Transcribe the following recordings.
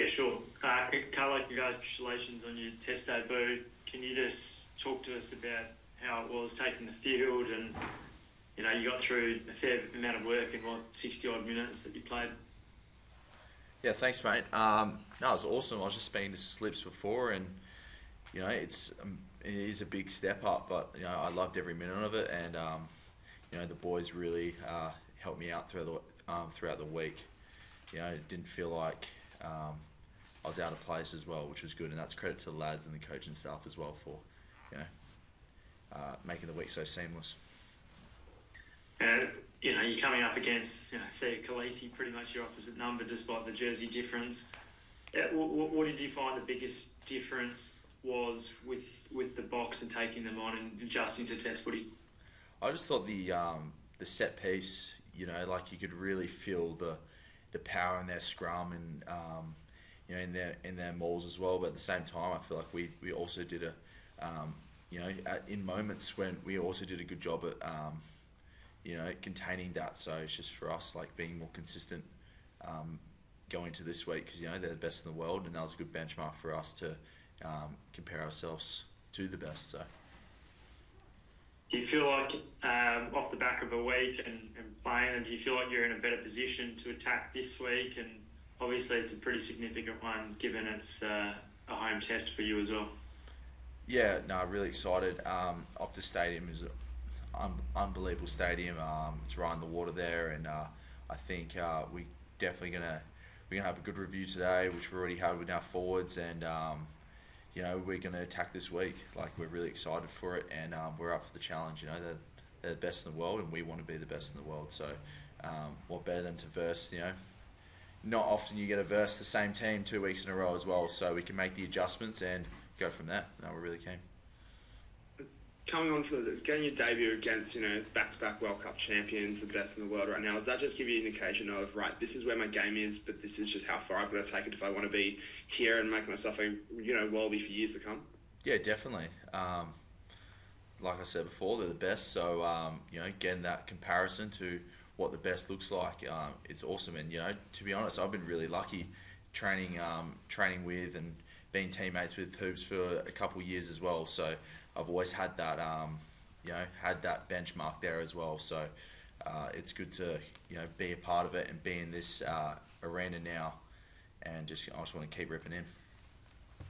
Yeah, sure. Carlo, congratulations on your test debut. Can you just talk to us about how it was taking the field and, you got through a fair amount of work in, 60-odd minutes that you played? Yeah, thanks, mate. No, it was awesome. I was just speaking to Slips before, and it is a big step up, but I loved every minute of it, and the boys really helped me out throughout the week. It didn't feel like I was out of place as well, which was good, and that's credit to the lads and the coaching staff as well for making the week so seamless. You're coming up against Sia Khaleesi, pretty much your opposite number, despite the jersey difference. What did you find the biggest difference was with the box and taking them on and adjusting to test footy? I just thought the set piece, like you could really feel the power in their scrum and in their mauls as well. But at the same time, I feel like we also did in moments when we also did a good job at containing that. So it's just for us like being more consistent going to this week, because they're the best in the world, and that was a good benchmark for us to compare ourselves to the best. So do you feel like off the back of a week and playing them, do you feel like you're in a better position to attack this week? And obviously it's a pretty significant one given it's a home test for you as well. Yeah, no, really excited. Optus Stadium is an unbelievable stadium. It's right on the water there, and I think we definitely we're gonna have a good review today, which we already had with our forwards, and we're gonna attack this week. Like, we're really excited for it, and we're up for the challenge. They're the best in the world, and we want to be the best in the world. So, what better than to verse? Not often you get to verse the same team 2 weeks in a row as well. So we can make the adjustments and go from there. No, we're really keen. It's coming on for getting your debut against back-to-back World Cup champions, the best in the world right now. Does that just give you an indication of, right, this is where my game is, but this is just how far I've got to take it if I want to be here and make myself a Wallaby for years to come? Yeah, definitely. Like I said before, they're the best. So getting that comparison to what the best looks like, it's awesome. And to be honest, I've been really lucky training with and being teammates with Hoops for a couple of years as well. So I've always had that had that benchmark there as well. So it's good to be a part of it and be in this arena now, and I just want to keep ripping in.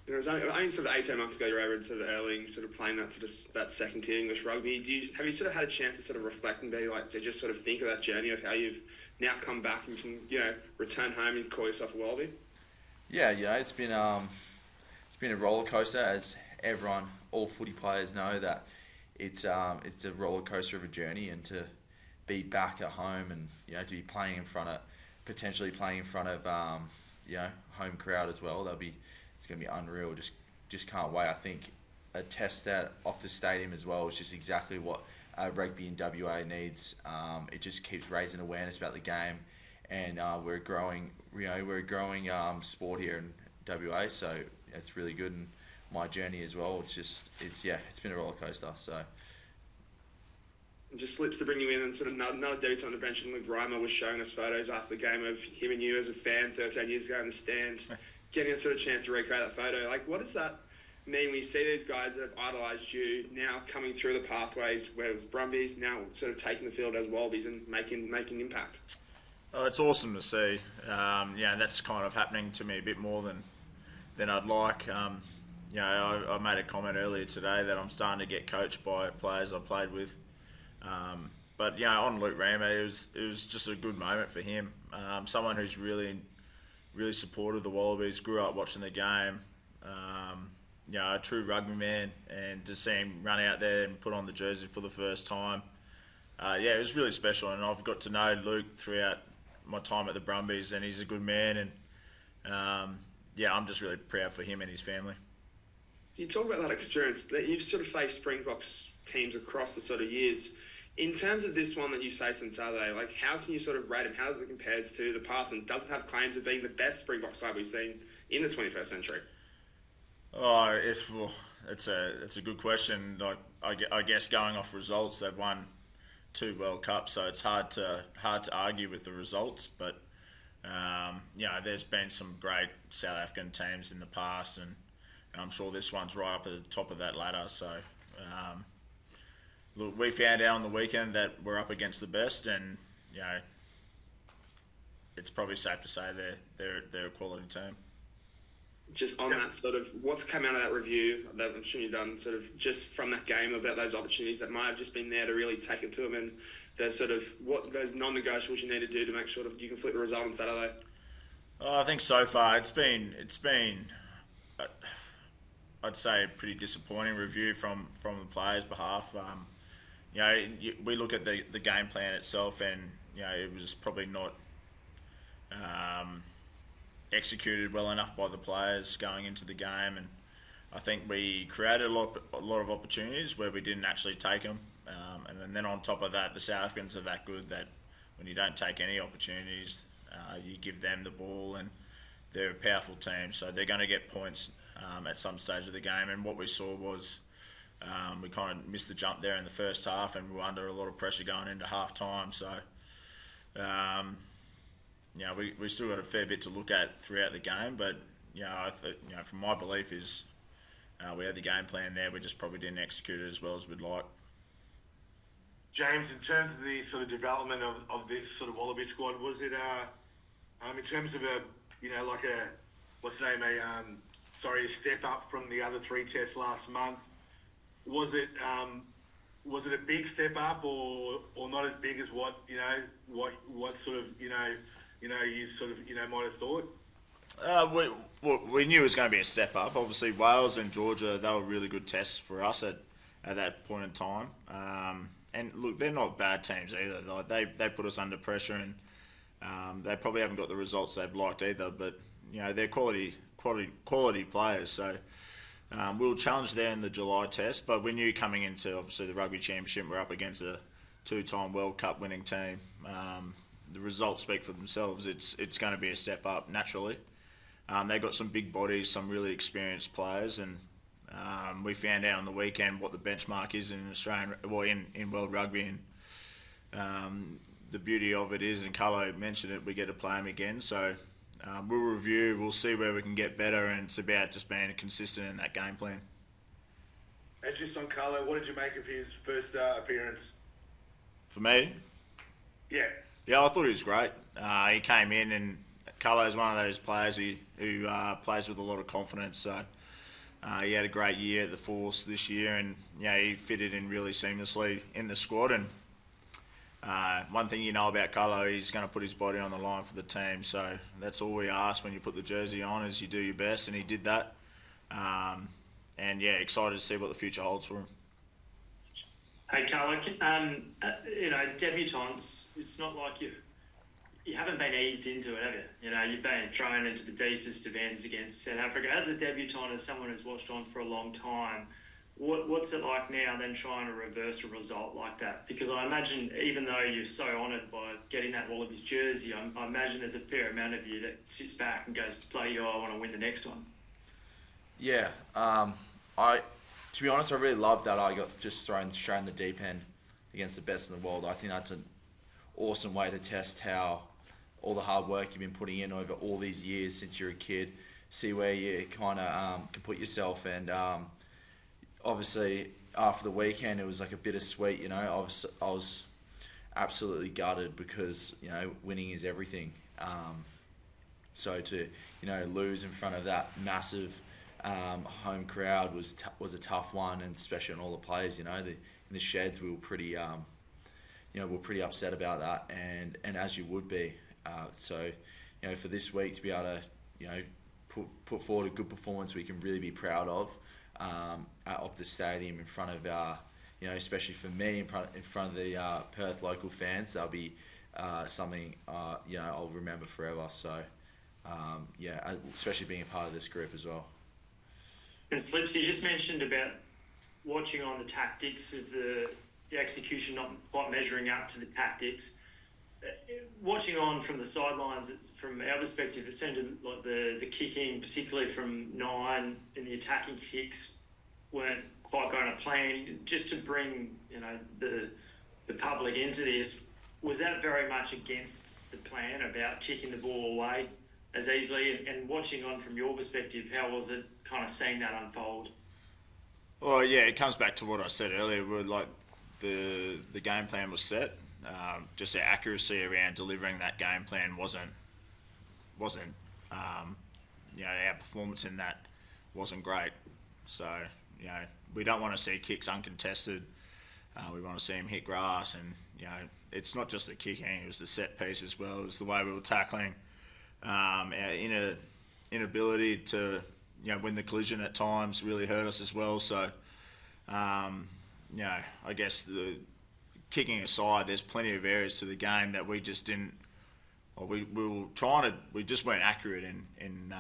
It was only sort of 18 months ago you were able to early sort of playing that second tier English rugby. Have you sort of had a chance to sort of reflect and be like, to just sort of think of that journey of how you've now come back and can return home and call yourself a Wallaby? Yeah, it's been a roller coaster, as all footy players know that it's a roller coaster of a journey, and to be back at home and to be potentially playing in front of home crowd as well. It's going to be unreal. Just can't wait. I think a test at Optus Stadium as well is just exactly what rugby in WA needs. It just keeps raising awareness about the game, and we're growing sport here in WA. So it's really good, and my journey as well. It's been a roller coaster. So. Just slips to bring you in, and sort of another debutant to mention. Luke Reimer was showing us photos after the game of him and you as a fan 13 years ago in the stand, getting a sort of chance to recreate that photo. Like, what does that mean when you see these guys that have idolised you now coming through the pathways, where it was Brumbies, now sort of taking the field as Wallabies and making impact? Oh, it's awesome to see. That's kind of happening to me a bit more than I'd like. I made a comment earlier today that I'm starting to get coached by players I played with. But on Luke Reimer, it was just a good moment for him. Someone who's really, really supported the Wallabies, grew up watching the game. A true rugby man, and to see him run out there and put on the jersey for the first time, it was really special. And I've got to know Luke throughout my time at the Brumbies, and he's a good man. And I'm just really proud for him and his family. You talk about that experience that you've sort of faced Springboks teams across the sort of years. In terms of this one that you faced on Saturday, like, how can you sort of rate him? How does it compare to the past, and does it have claims of being the best Springbok side we've seen in the 21st century? Oh, it's a good question. Like, I guess going off results, they've won 2 World Cups, so it's hard to argue with the results. But There's been some great South African teams in the past, and I'm sure this one's right up at the top of that ladder. So, look, we found out on the weekend that we're up against the best, and it's probably safe to say they're a quality team. Just on that sort of, what's come out of that review that I'm sure you've done, sort of just from that game about those opportunities that might have just been there to really take it to them, and the sort of what those non-negotiables you need to do to make sure that you can flip the result on Saturday? I think so far it's been I'd say a pretty disappointing review from the players' behalf. We look at the game plan itself, and it was probably not executed well enough by the players going into the game, and I think we created a lot of opportunities where we didn't actually take them, and then on top of that, the South Africans are that good that when you don't take any opportunities, you give them the ball, and they're a powerful team, so they're going to get points at some stage of the game. And what we saw was we kind of missed the jump there in the first half, and we were under a lot of pressure going into half time. So we still got a fair bit to look at throughout the game, but from my belief is we had the game plan there, we just probably didn't execute it as well as we'd like. James, in terms of the sort of development of this sort of Wallaby squad, was it in terms of a step up from the other three tests last month? Was it a big step up, or not as big as what sort of you might have thought? We knew it was going to be a step up. Obviously, Wales and Georgia, they were really good tests for us at that point in time. And look, they're not bad teams either. Like they put us under pressure, and they probably haven't got the results they've liked either. But they're quality players. So we'll challenge there in the July test. But we knew coming into obviously the Rugby Championship, we're up against a two-time World Cup winning team. The results speak for themselves. It's going to be a step up naturally. They've got some big bodies, some really experienced players, and we found out on the weekend what the benchmark is in in World Rugby, and the beauty of it is, and Carlo mentioned it, we get to play them again. So we'll review, we'll see where we can get better, and it's about just being consistent in that game plan. And just on Carlo, what did you make of his first appearance? For me? Yeah. Yeah, I thought he was great. He came in, and Carlo's one of those players who plays with a lot of confidence. So he had a great year at the Force this year, and he fitted in really seamlessly in the squad. And one thing you know about Carlo, he's going to put his body on the line for the team. So that's all we ask when you put the jersey on, is you do your best, and he did that. Excited to see what the future holds for him. Hey, Carlo, debutants, it's not like you haven't been eased into it, have you? You've been thrown into the deepest of ends against South Africa. As a debutant, as someone who's watched on for a long time, what's it like now then trying to reverse a result like that? Because I imagine, even though you're so honoured by getting that Wallabies jersey, I imagine there's a fair amount of you that sits back and goes, bloody hell, I want to win the next one. Yeah, to be honest, I really love that I got just thrown straight in the deep end against the best in the world. I think that's an awesome way to test how all the hard work you've been putting in over all these years since you're a kid, see where you kind of can put yourself. And obviously, after the weekend, it was like a bittersweet. I was absolutely gutted because winning is everything. So to lose in front of that massive home crowd was a tough one, and especially on all the players. In the sheds, we were pretty upset about that, and as you would be. So for this week to be able to put forward a good performance we can really be proud of at Optus Stadium in front of especially for me in front of the Perth local fans, that'll be something I'll remember forever. So especially being a part of this group as well. And Slips, you just mentioned about watching on the tactics of the execution not quite measuring up to the tactics. Watching on from the sidelines, from our perspective, it seemed like the kicking, particularly from 9 in the attacking kicks, weren't quite going to plan. Just to bring the public into this, was that very much against the plan about kicking the ball away as easily? And watching on from your perspective, how was it kind of seeing that unfold? Well, yeah, it comes back to what I said earlier. We're like the game plan was set. Just our accuracy around delivering that game plan wasn't our performance in that wasn't great. So we don't want to see kicks uncontested. We want to see him hit grass, and it's not just the kicking; it was the set piece as well. It was the way we were tackling, our inability to win the collision at times really hurt us as well. So I guess the kicking aside, there's plenty of areas to the game that we just didn't. Or we just weren't accurate in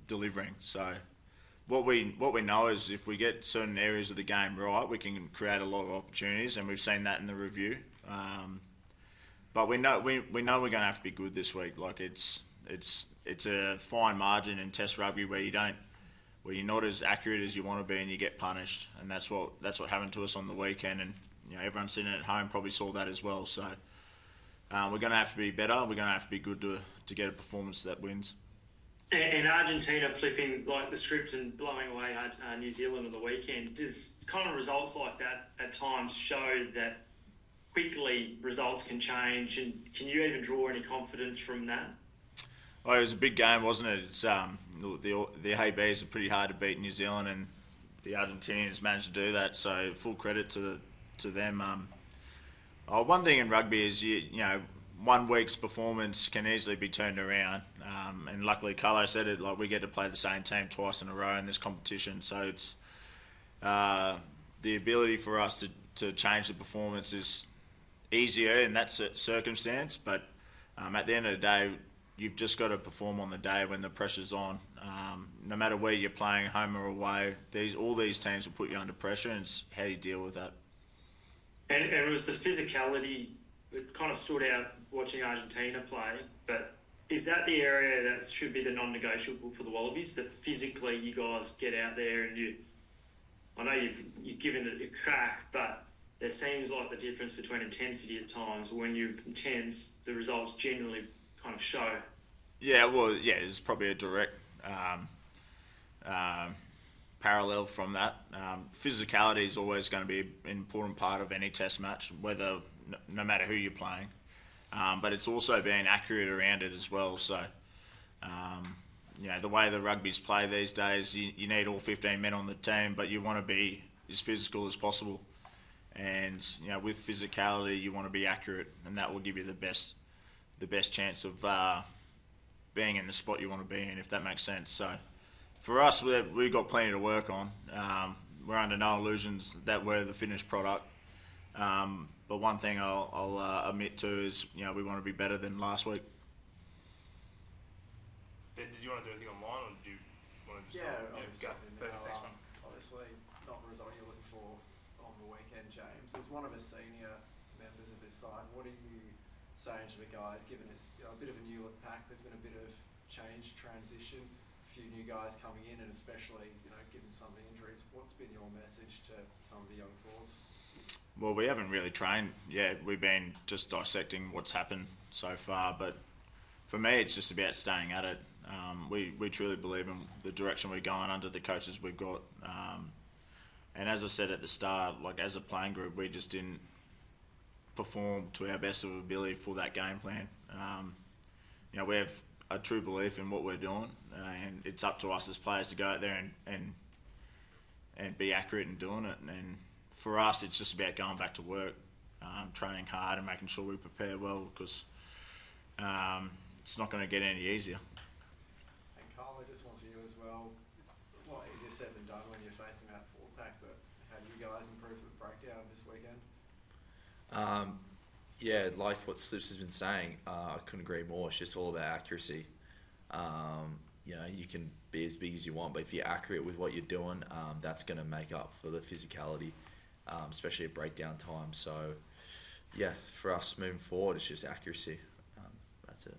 delivering. So what we know is if we get certain areas of the game right, we can create a lot of opportunities, and we've seen that in the review. But we know we're going to have to be good this week. Like it's a fine margin in Test rugby where you're not as accurate as you want to be, and you get punished, and that's what happened to us on the weekend. And everyone sitting at home probably saw that as well. So we're going to have to be better. We're going to have to be good to get a performance that wins. And Argentina flipping like the script and blowing away New Zealand on the weekend, does kind of results like that at times show that quickly results can change? And can you even draw any confidence from that? Well, it was a big game, wasn't it? It's the ABs are pretty hard to beat New Zealand, and the Argentinians managed to do that. So full credit to them. One thing in rugby is 1 week's performance can easily be turned around, and luckily Carlo said it. Like we get to play the same team twice in a row in this competition, so it's the ability for us to change the performance is easier in that circumstance. But at the end of the day, you've just got to perform on the day when the pressure's on. No matter where you're playing, home or away, all these teams will put you under pressure, and it's how you deal with that. And it was the physicality that kind of stood out watching Argentina play, but is that the area that should be the non-negotiable for the Wallabies, that physically you guys get out there and I know you've given it a crack, but there seems like the difference between intensity at times. When you're intense, the results generally kind of show. Yeah, well, there's probably a direct parallel from that. Physicality is always going to be an important part of any test match, no matter who you're playing. But it's also being accurate around it as well. So, the way the rugby's play these days, you need all 15 men on the team, but you want to be as physical as possible. And with physicality, you want to be accurate, and that will give you the best chance of being in the spot you want to be in, if that makes sense. So, for us, we've got plenty to work on. We're under no illusions that we're the finished product. But one thing I'll admit to is, we want to be better than last week. Did you want to do anything online, or did you want to just go? Perfect, thanks, man. Obviously, not the result you're looking for on the weekend, James. As one of the senior members of this side, what are you saying to the guys, given it's a bit of a new look pack, there's been a bit of change, transition, a few new guys coming in, and especially, given some of the injuries, what's been your message to some of the young forwards? Well, we haven't really trained yet. We've been just dissecting what's happened so far, but for me, it's just about staying at it. We truly believe in the direction we're going under the coaches we've got. And as I said at the start, as a playing group, we just didn't perform to our best of ability for that game plan. We have a true belief in what we're doing, and it's up to us as players to go out there and be accurate in doing it. And for us, it's just about going back to work, training hard and making sure we prepare well, because it's not going to get any easier. And Carlo, just one for you as well. It's a lot easier said than done when you're facing that forward pack, but how do you guys improve the breakdown this weekend? Like what Slips has been saying, I couldn't agree more. It's just all about accuracy. You can be as big as you want, but if you're accurate with what you're doing, that's going to make up for the physicality, especially at breakdown time. So, for us moving forward, it's just accuracy. That's it.